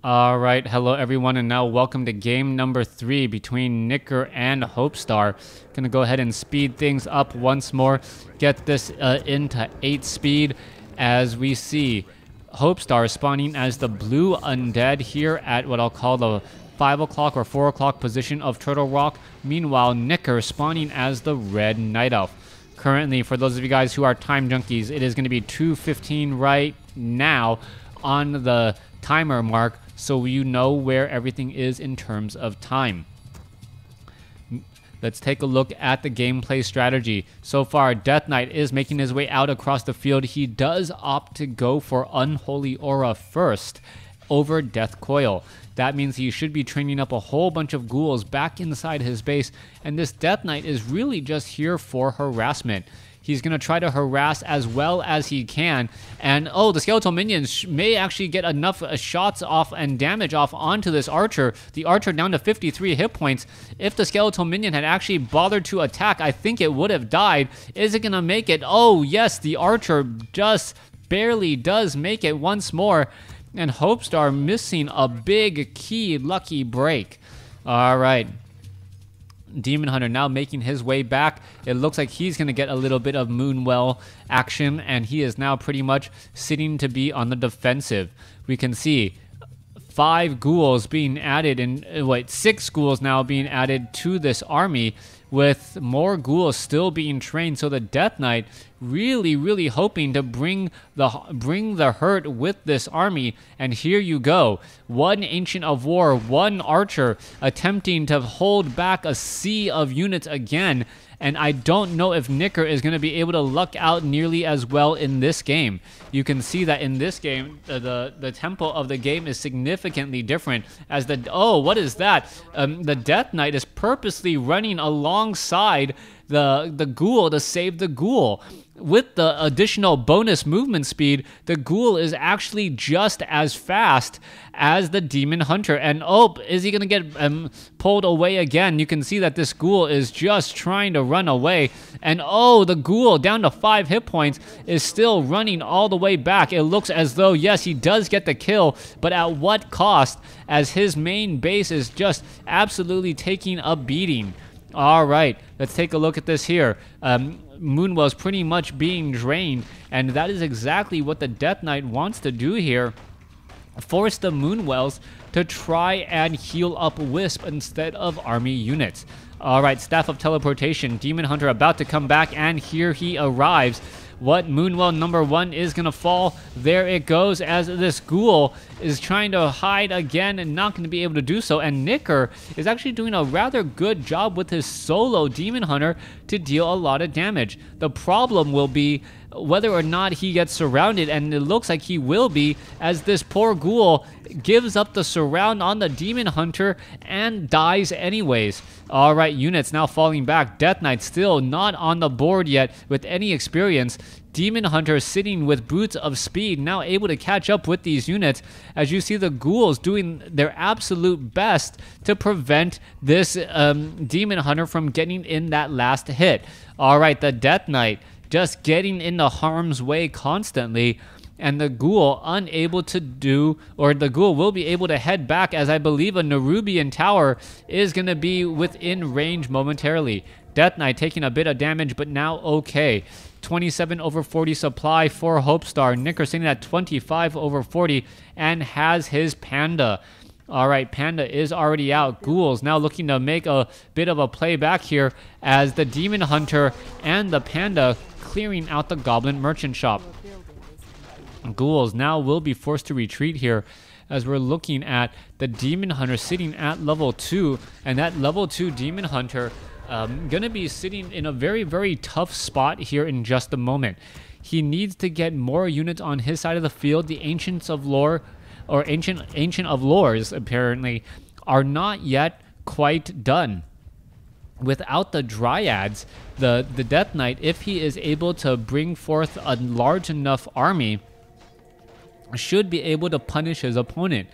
Alright, hello everyone, and now welcome to game number 3 between Nicker and Hopestar. Gonna go ahead and speed things up once more, get this into 8 speed as we see Hopestar spawning as the blue Undead here at what I'll call the 5 o'clock or 4 o'clock position of Turtle Rock. Meanwhile, Nicker spawning as the red Night Elf. Currently, for those of you guys who are time junkies, it is going to be 2:15 right now on the timer mark, so you know where everything is in terms of time. Let's take a look at the gameplay strategy. So far, Death Knight is making his way out across the field. He does opt to go for Unholy Aura first over Death Coil. That means he should be training up a whole bunch of ghouls back inside his base, and this Death Knight is really just here for harassment. He's going to try to harass as well as he can. And, oh, the skeletal minions may actually get enough shots off and damage off onto this archer. The archer down to 53 hit points. If the skeletal minion had actually bothered to attack, I think it would have died. Is it going to make it? Oh, yes, the archer just barely does make it once more. And Hopestar missing a big key lucky break. All right. Demon Hunter now making his way back. It looks like he's going to get a little bit of Moonwell action, and he is now pretty much sitting to be on the defensive. We can see 5 ghouls being added, and 6 ghouls now being added to this army, with more ghouls still being trained. So the Death Knight really hoping to bring the hurt with this army. And here you go, 1 Ancient of War, 1 Archer attempting to hold back a sea of units again. And I don't know if Nicker is going to be able to luck out nearly as well in this game. You can see that in this game, the tempo of the game is significantly different. As what is that? The Death Knight is purposely running alongside the ghoul to save the ghoul. With the additional bonus movement speed, the ghoul is actually just as fast as the Demon Hunter. And is he going to get pulled away again? You can see that this ghoul is just trying to run away. And the ghoul down to 5 hit points is still running all the way back. It looks as though, yes, he does get the kill, but at what cost? As his main base is just absolutely taking a beating. All right, let's take a look at this here. Moonwell's pretty much being drained, and that is exactly what the Death Knight wants to do here. Force the Moonwells to try and heal up Wisp instead of army units. All right, Staff of Teleportation, Demon Hunter about to come back, and here he arrives. What Moonwell number 1 is going to fall. There it goes, as this ghoul is trying to hide again and not going to be able to do so. And Nicker is actually doing a rather good job with his solo Demon Hunter to deal a lot of damage. The problem will be whether or not he gets surrounded, and it looks like he will be, as this poor ghoul gives up the surround on the Demon Hunter and dies anyways. All right, units now falling back. Death Knight still not on the board yet with any experience. Demon Hunter sitting with Boots of Speed, now able to catch up with these units, as you see the ghouls doing their absolute best to prevent this Demon Hunter from getting in that last hit. All right, the Death Knight just getting into harm's way constantly, and the ghoul unable to do, or the ghoul will be able to head back, as I believe a Nerubian tower is going to be within range momentarily. Death Knight taking a bit of damage, but now okay. 27 over 40 supply for Hopestar. Nicker sitting at 25 over 40 and has his Panda. All right, Panda is already out. Ghouls now looking to make a bit of a play back here, as the Demon Hunter and the Panda clearing out the Goblin Merchant Shop. Ghouls now will be forced to retreat here, as we're looking at the Demon Hunter sitting at level 2, and that level 2 Demon Hunter going to be sitting in a very tough spot here in just a moment. He needs to get more units on his side of the field. The Ancients of Lore, or Ancient of Lores, apparently, are not yet quite done. Without the Dryads, the Death Knight, if he is able to bring forth a large enough army, should be able to punish his opponent.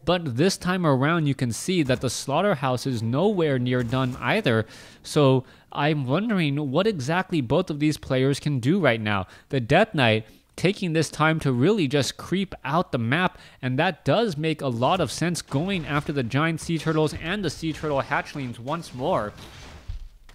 But this time around, you can see that the slaughterhouse is nowhere near done either. So I'm wondering what exactly both of these players can do right now. The Death Knight taking this time to really just creep out the map, and that does make a lot of sense, going after the giant sea turtles and the sea turtle hatchlings once more,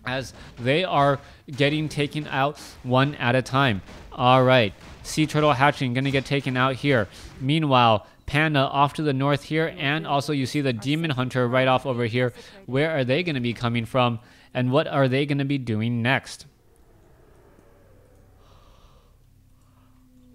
as they are getting taken out one at a time. All right, sea turtle hatchling gonna get taken out here. Meanwhile, Panda off to the north here, and also you see the demon hunter right off over here. Where are they gonna be coming from, and what are they gonna be doing next?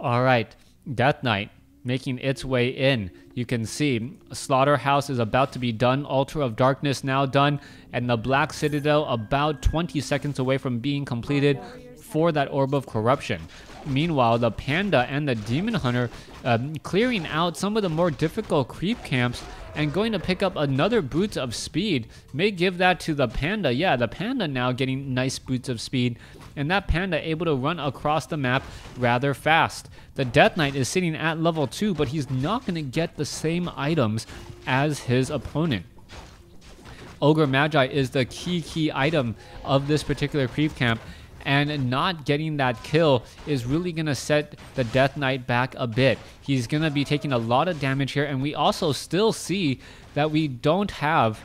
All right, Death Knight making its way in. You can see Slaughterhouse is about to be done, Altar of Darkness now done, and the Black Citadel about 20 seconds away from being completed for that Orb of Corruption. Meanwhile, the Panda and the Demon Hunter clearing out some of the more difficult creep camps and going to pick up another Boots of Speed. May give that to the Panda. Yeah, the Panda now getting nice Boots of Speed, and that Panda able to run across the map rather fast. The Death Knight is sitting at level 2, but he's not going to get the same items as his opponent. Ogre Magi is the key item of this particular creep camp, and not getting that kill is really going to set the Death Knight back a bit. He's going to be taking a lot of damage here, and we also still see that we don't have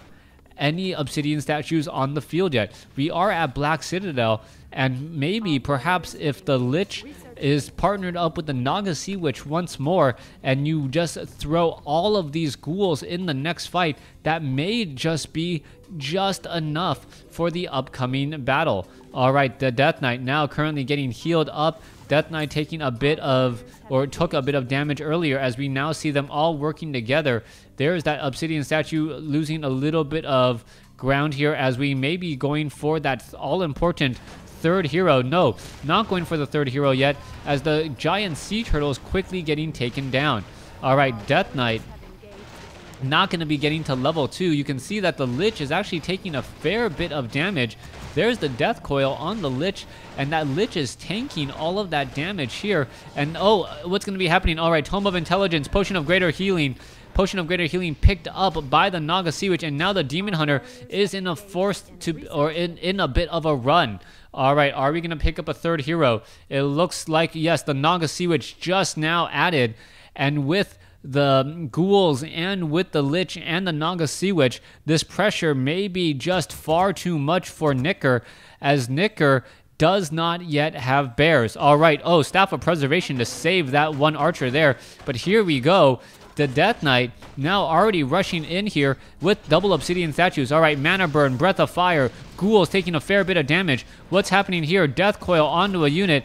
any obsidian statues on the field yet. We are at Black Citadel, and maybe perhaps if the Lich is partnered up with the Naga Sea Witch once more, and you just throw all of these ghouls in the next fight, that may just be just enough for the upcoming battle. All right, the Death Knight now currently getting healed up. Death Knight taking a bit of, or took a bit of damage earlier, as we now see them all working together. There's that obsidian statue losing a little bit of ground here, as we may be going for that all-important third hero. No, not going for the third hero yet, as the giant sea turtle is quickly getting taken down. All right, Death Knight not going to be getting to level 2. You can see that the Lich is actually taking a fair bit of damage. There's the Death Coil on the Lich, and that Lich is tanking all of that damage here. And oh, what's going to be happening? All right, Tome of Intelligence, Potion of Greater Healing. Potion of Greater Healing picked up by the Naga Sea Witch, and now the Demon Hunter is in a in a bit of a run. All right, are we going to pick up a third hero? It looks like, yes, the Naga Sea Witch just now added, and with the ghouls and with the Lich and the Naga Sea Witch, this pressure may be just far too much for Nicker, as Nicker does not yet have bears. All right, oh, Staff of Preservation to save that one archer there, but here we go. The Death Knight now already rushing in here with double obsidian statues. All right, Mana Burn, Breath of Fire, ghouls taking a fair bit of damage. What's happening here? Death Coil onto a unit.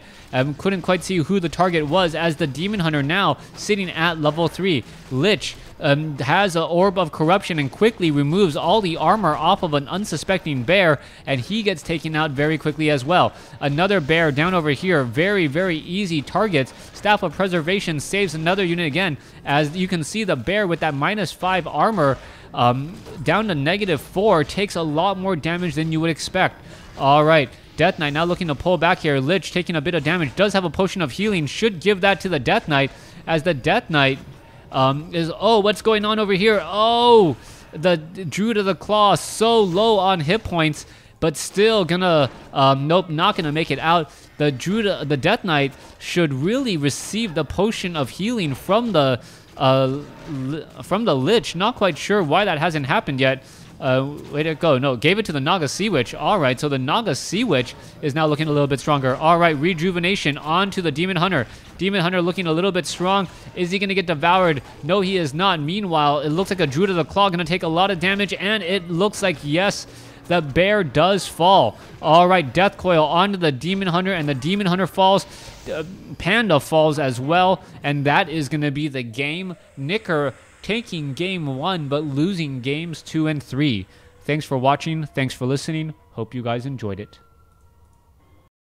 Couldn't quite see who the target was, as the Demon Hunter now sitting at level 3. Lich has an Orb of Corruption and quickly removes all the armor off of an unsuspecting bear, and he gets taken out very quickly as well. Another bear down over here. Very, very easy targets. Staff of Preservation saves another unit again, as you can see the bear with that -5 armor down to -4 takes a lot more damage than you would expect. All right, Death Knight now looking to pull back here. Lich taking a bit of damage, does have a Potion of Healing, should give that to the Death Knight, as the Death Knight is, oh, what's going on over here? Oh, the Druid of the Claw so low on hit points, but still gonna, nope, not gonna make it out. The Death Knight should really receive the Potion of Healing from the Lich. Not quite sure why that hasn't happened yet. Way to go. No, gave it to the Naga Sea Witch. All right, so the Naga Sea Witch is now looking a little bit stronger. All right, Rejuvenation onto the Demon Hunter. Demon Hunter looking a little bit strong. Is he going to get devoured? No, he is not. Meanwhile, it looks like a Druid of the Claw going to take a lot of damage, and it looks like, yes, the bear does fall. All right, Death Coil onto the Demon Hunter, and the Demon Hunter falls. Panda falls as well, and that is going to be the game. Nicker taking game 1, but losing games 2 and 3. Thanks for watching. Thanks for listening. Hope you guys enjoyed it.